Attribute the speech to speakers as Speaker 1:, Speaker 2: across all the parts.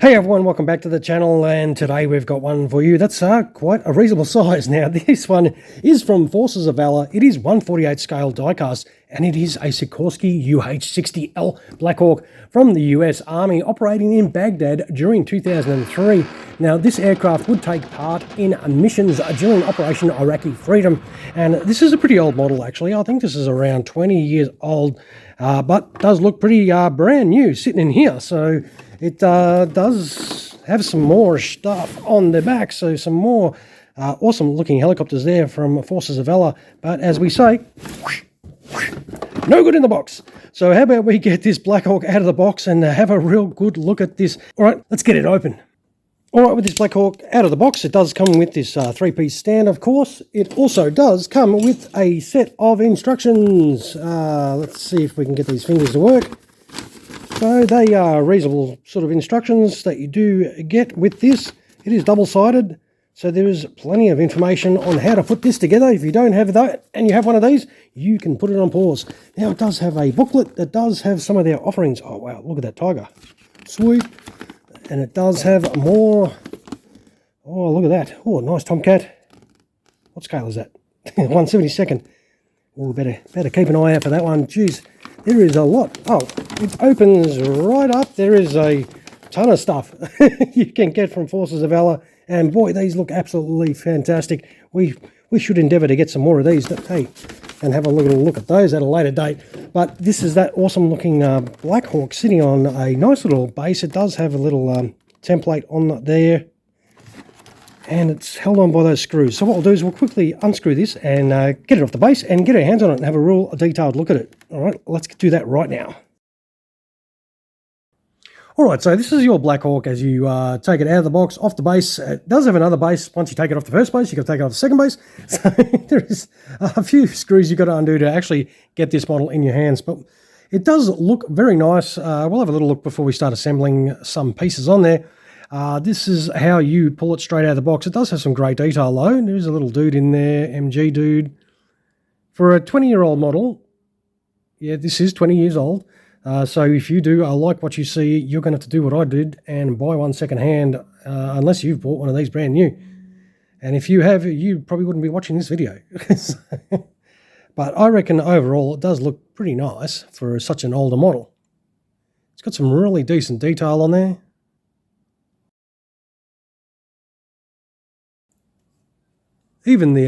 Speaker 1: Hey everyone, welcome back to the channel, and today we've got one for you that's quite a reasonable size. Now this one is from Forces of Valor. It is 1/48 scale diecast, and it is a Sikorsky UH-60L Black Hawk from the US Army operating in Baghdad during 2003. Now this aircraft would take part in missions during Operation Iraqi Freedom, and this is a pretty old model actually. I think this is around 20 years old, but does look pretty brand new sitting in here. So it does have some more stuff on the back, so some more awesome looking helicopters there from Forces of Valor. But as we say, no good in the box. So how about we get this Black Hawk out of the box and have a real good look at this. All right, let's get it open. All right, with this Black Hawk out of the box, it does come with this three-piece stand, of course. It also does come with a set of instructions. Let's see if we can get these fingers to work. So they are reasonable sort of instructions that you do get with this. It is double-sided, so there is plenty of information on how to put this together. If you don't have that and you have one of these, you can put it on pause. Now it does have a booklet that does have some of their offerings. Oh wow, look at that tiger. Sweet. And it does have more. Oh, look at that. Oh, nice Tomcat. What scale is that? 1/72. Oh, better keep an eye out for that one. Jeez. There is a lot. Oh, it opens right up. There is a ton of stuff you can get from Forces of Valor. And boy, these look absolutely fantastic. We should endeavour to get some more of these, hey, and have a little look at those at a later date. But this is that awesome looking Black Hawk sitting on a nice little base. It does have a little template on there, and it's held on by those screws. So what we'll do is we'll quickly unscrew this and get it off the base and get our hands on it and have a real detailed look at it. All right, let's do that right now. All right, so this is your Black Hawk as you take it out of the box, off the base. It does have another base. Once you take it off the first base, you've got to take it off the second base. So there is a few screws you've got to undo to actually get this model in your hands. But it does look very nice. We'll have a little look before we start assembling some pieces on there. This is how you pull it straight out of the box. It does have some great detail though. There's a little dude in there, MG dude. For a 20-year-old model, yeah, this is 20 years old. So if you do like what you see, you're going to have to do what I did and buy one second hand, unless you've bought one of these brand new. And if you have, you probably wouldn't be watching this video. But I reckon overall it does look pretty nice for such an older model. It's got some really decent detail on there. Even the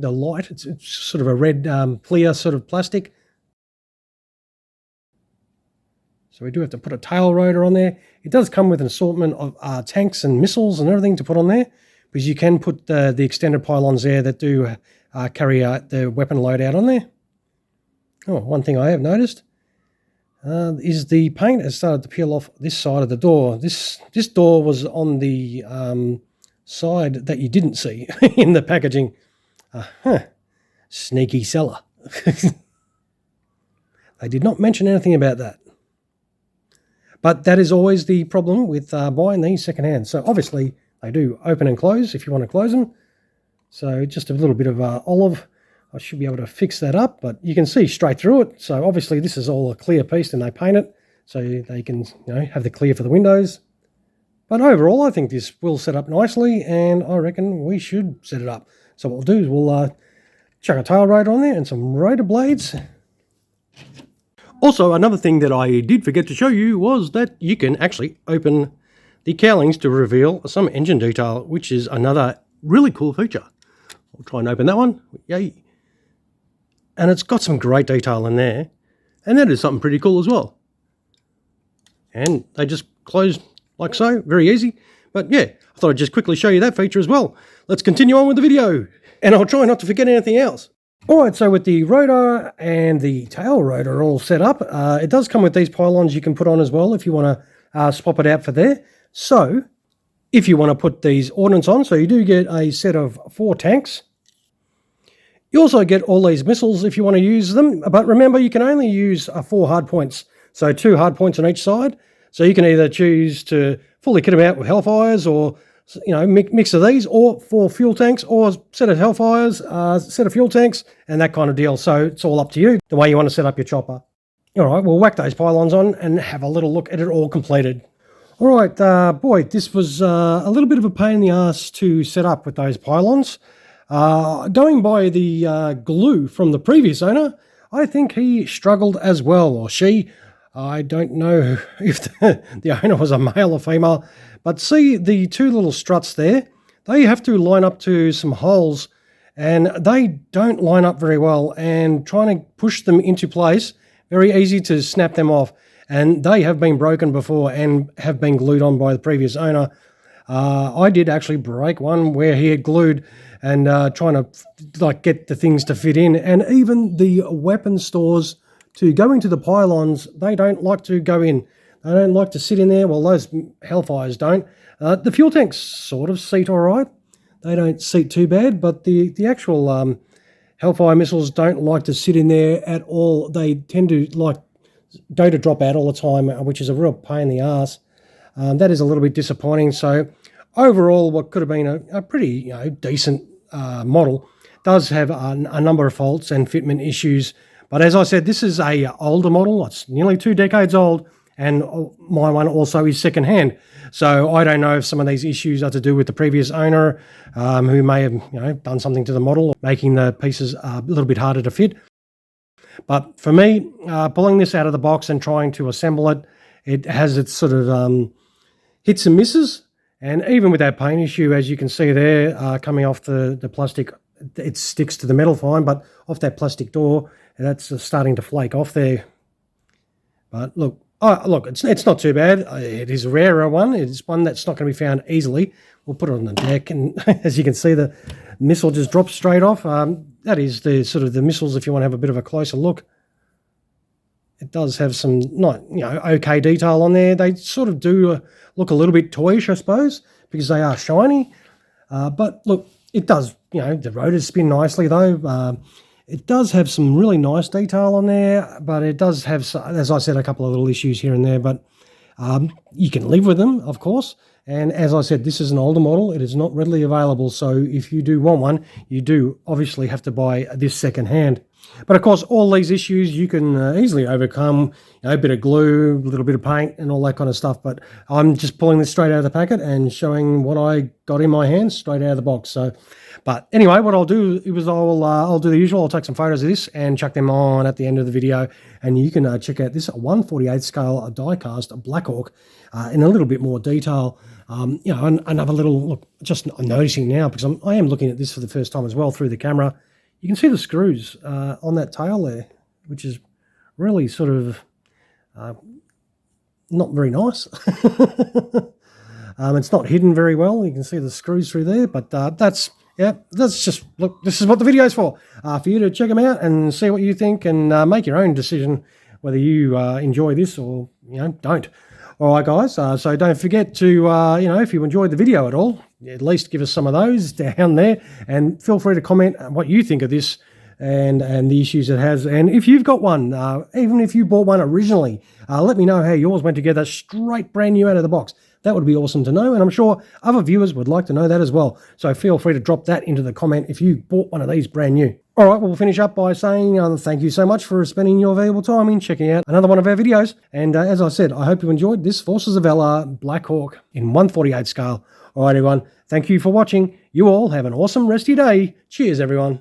Speaker 1: the light, it's sort of a red clear sort of plastic. So we do have to put a tail rotor on there. It does come with an assortment of tanks and missiles and everything to put on there, because you can put the extended pylons there that do carry out the weapon loadout on there. Oh, one thing I have noticed is the paint has started to peel off this side of the door. This door was on the side that you didn't see in the packaging. Sneaky seller. They did not mention anything about that. But that is always the problem with buying these secondhand. So obviously they do open and close if you want to close them. So just a little bit of olive. I should be able to fix that up, but you can see straight through it. So obviously this is all a clear piece and they paint it so they can have the clear for the windows. But overall I think this will set up nicely, and I reckon we should set it up. So what we'll do is we'll chuck a tail rotor on there and some rotor blades. Also, another thing that I did forget to show you was that you can actually open the cowlings to reveal some engine detail, which is another really cool feature. I'll try and open that one. Yay. And it's got some great detail in there. And that is something pretty cool as well. And they just close like so, very easy. But yeah, I thought I'd just quickly show you that feature as well. Let's continue on with the video. And I'll try not to forget anything else. Alright, so with the rotor and the tail rotor all set up, it does come with these pylons you can put on as well if you want to swap it out for there. So, if you want to put these ordnance on, so you do get a set of 4 tanks. You also get all these missiles if you want to use them, but remember you can only use 4 hard points, so 2 hard points on each side. So you can either choose to fully kit them out with Hellfires, or mix of these, or 4 fuel tanks, or a set of Hellfires, set of fuel tanks, and that kind of deal. So it's all up to you, the way you want to set up your chopper. All right, we'll whack those pylons on and have a little look at it all completed. All right, boy, this was a little bit of a pain in the ass to set up with those pylons. Going by the glue from the previous owner, I think he struggled as well, or she. I don't know if the owner was a male or female, but see the two little struts there? They have to line up to some holes, and they don't line up very well, and trying to push them into place, very easy to snap them off. And they have been broken before and have been glued on by the previous owner. I did actually break one where he had glued and trying to get the things to fit in. And even the weapon stores to go into the pylons, they don't like to go in. They don't like to sit in there. Well, those Hellfires don't. The fuel tanks sort of seat all right. They don't seat too bad, but the actual Hellfire missiles don't like to sit in there at all. They tend to go to drop out all the time, which is a real pain in the ass. That is a little bit disappointing. So overall, what could have been a pretty decent model does have a number of faults and fitment issues. But as I said, this is a older model. It's nearly 2 decades old, and my one also is second-hand. So I don't know if some of these issues are to do with the previous owner, who may have done something to the model, making the pieces a little bit harder to fit. But for me, pulling this out of the box and trying to assemble it, it has its sort of hits and misses. And even with that paint issue, as you can see there, coming off the plastic, it sticks to the metal fine, but off that plastic door, that's starting to flake off there. But look, it's not too bad. It is a rarer one. It's one that's not going to be found easily. We'll put it on the deck, and as you can see, the missile just drops straight off. That is the sort of the missiles. If you want to have a bit of a closer look, it does have some okay detail on there. They sort of do look a little bit toyish, I suppose, because they are shiny. But look, it does. The rotors spin nicely though. It does have some really nice detail on there, but it does have, as I said, a couple of little issues here and there. But you can live with them, of course. And as I said, this is an older model. It is not readily available. So if you do want one, you do obviously have to buy this second hand. But of course, all these issues you can easily overcome. A bit of glue, a little bit of paint, and all that kind of stuff. But I'm just pulling this straight out of the packet and showing what I got in my hands straight out of the box. So, but anyway, what I'll do is I'll do the usual. I'll take some photos of this and chuck them on at the end of the video, and you can check out this 1/48 scale die-cast Black Hawk in a little bit more detail. Another little look. Just I'm noticing now because I am looking at this for the first time as well through the camera. You can see the screws on that tail there, which is really sort of not very nice. It's not hidden very well. You can see the screws through there, but that's just, look, this is what the video is for you to check them out and see what you think and make your own decision whether you enjoy this or don't. All right, guys, so don't forget to, if you enjoyed the video at all, at least give us some of those down there, and feel free to comment what you think of this and the issues it has. And if you've got one, even if you bought one originally, let me know how yours went together straight brand new out of the box. That would be awesome to know, and I'm sure other viewers would like to know that as well. So feel free to drop that into the comment if you bought one of these brand new. All right, we'll finish up by saying thank you so much for spending your valuable time in checking out another one of our videos. And as I said, I hope you enjoyed this Forces of Valor Black Hawk in 1/48 scale. All right, everyone, thank you for watching. You all have an awesome rest of your day. Cheers, everyone.